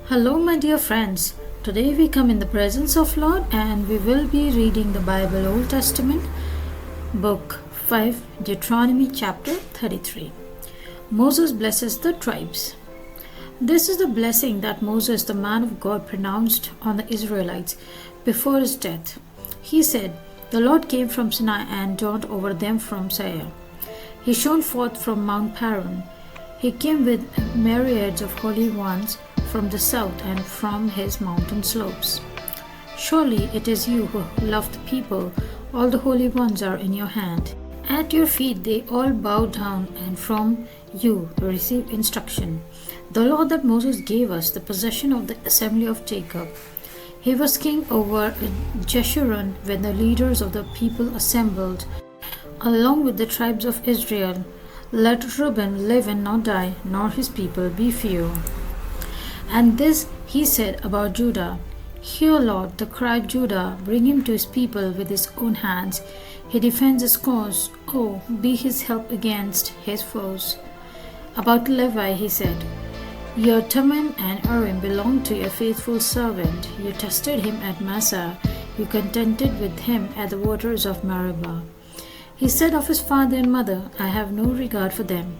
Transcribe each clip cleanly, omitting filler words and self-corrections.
Hello, my dear friends. Today we come in the presence of Lord and we will be reading the Bible Old Testament, Book 5, Deuteronomy chapter 33. Moses blesses the tribes. This is the blessing that Moses, the man of God, pronounced on the Israelites before his death. He said, "The Lord came from Sinai and dawned over them from Seir. He shone forth from Mount Paran. He came with myriads of holy ones from the south and from his mountain slopes. Surely it is you who love the people, all the holy ones are in your hand. At your feet they all bow down, and from you receive instruction. The law that Moses gave us, the possession of the assembly of Jacob. He was king over Jeshurun when the leaders of the people assembled, along with the tribes of Israel. Let Reuben live and not die, nor his people be few." And this he said about Judah, "Hear, Lord, the cry of Judah, bring him to his people with his own hands. He defends his cause. Oh, be his help against his foes." About Levi he said, "Your Thummim and Urim belong to your faithful servant. You tested him at Massah. You contended with him at the waters of Meribah." He said of his father and mother, "I have no regard for them."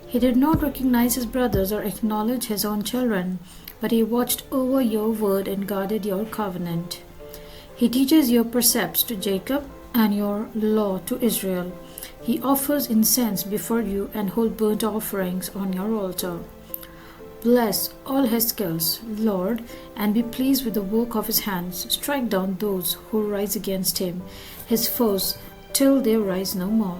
He did not recognize his brothers or acknowledge his own children, but he watched over your word and guarded your covenant. He teaches your precepts to Jacob and your law to Israel. He offers incense before you and whole burnt offerings on your altar. Bless all his skills, Lord, and be pleased with the work of his hands. Strike down those who rise against him, his foes, till they rise no more.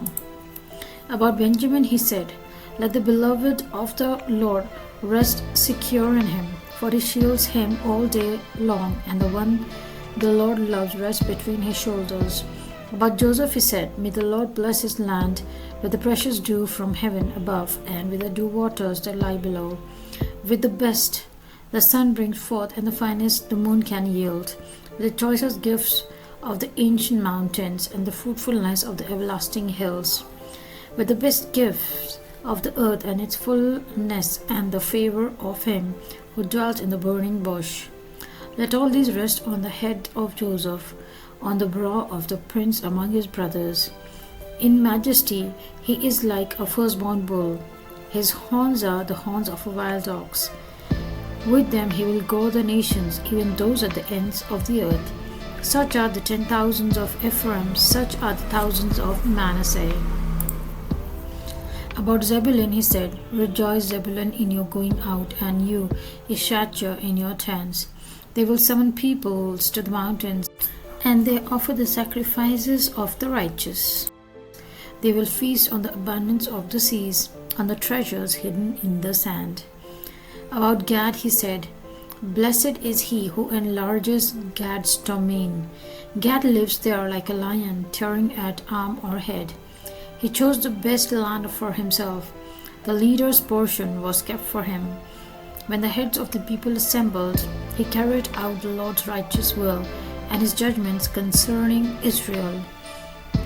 About Benjamin he said, "Let the beloved of the Lord rest secure in him, for he shields him all day long, and the one the Lord loves rests between his shoulders." About Joseph he said, "May the Lord bless his land with the precious dew from heaven above, and with the dew waters that lie below. With the best the sun brings forth, and the finest the moon can yield, with the choicest gifts of the ancient mountains, and the fruitfulness of the everlasting hills, with the best gifts of the earth and its fullness, and the favor of him who dwelt in the burning bush. Let all these rest on the head of Joseph, on the brow of the prince among his brothers. In majesty he is like a firstborn bull. His horns are the horns of a wild ox. With them he will gore the nations, even those at the ends of the earth. Such are the 10,000s of Ephraim, such are the thousands of Manasseh." About Zebulun he said, "Rejoice, Zebulun, in your going out, and you, Issachar, in your tents. They will summon peoples to the mountains, and they offer the sacrifices of the righteous. They will feast on the abundance of the seas, on the treasures hidden in the sand." About Gad he said, "Blessed is he who enlarges Gad's domain. Gad lives there like a lion, tearing at arm or head. He chose the best land for himself. The leader's portion was kept for him. When the heads of the people assembled, he carried out the Lord's righteous will and his judgments concerning Israel."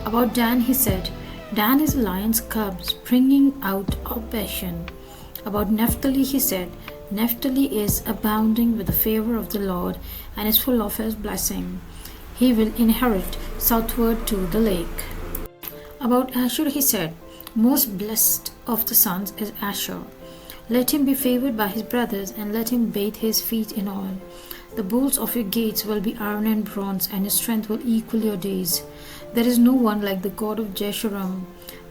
About Dan he said, "Dan is a lion's cub springing out of Bashan." About Naphtali he said, "Naphtali is abounding with the favor of the Lord and is full of his blessing. He will inherit southward to the lake." About Asher he said, "Most blessed of the sons is Asher. Let him be favored by his brothers, and let him bathe his feet in oil. The bolts of your gates will be iron and bronze, and your strength will equal your days. There is no one like the God of Jeshurun,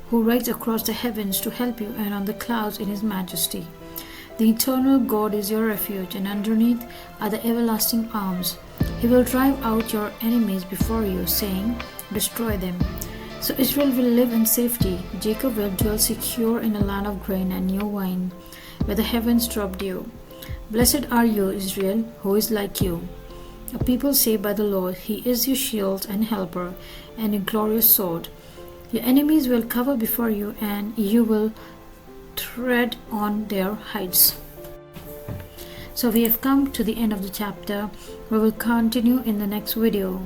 who rides across the heavens to help you, and on the clouds in his majesty. The eternal God is your refuge, and underneath are the everlasting arms. He will drive out your enemies before you, saying, 'Destroy them.' So Israel will live in safety. Jacob will dwell secure in a land of grain and new wine, where the heavens drop dew. Blessed are you, Israel, who is like you, a people saved by the Lord. He is your shield and helper, and your glorious sword. Your enemies will cover before you, and you will tread on their heights." So we have come to the end of the chapter. We will continue in the next video.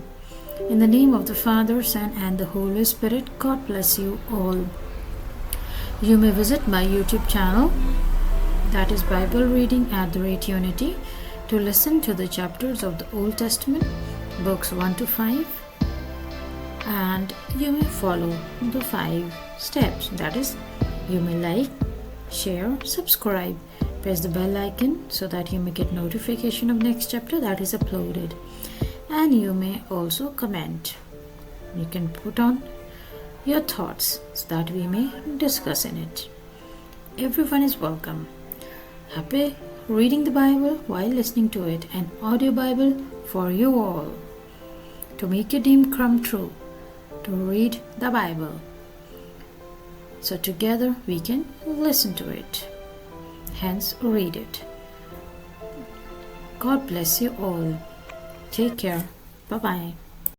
In the name of the Father, Son, and the Holy Spirit, God bless you all. You may visit my YouTube channel, that is Bible Reading @Unity, to listen to the chapters of the Old Testament, books 1 to 5, and you may follow the 5 steps. That is, you may like, share, subscribe, press the bell icon so that you may get notification of next chapter that is uploaded, and you may also comment. You can put on your thoughts so that we may discuss in it. Everyone is welcome. Happy reading the Bible while listening to it, an audio Bible for you all, to make your dream come true, to read the Bible. So together we can listen to it, hence read it. God bless you all. Take care. Bye-bye.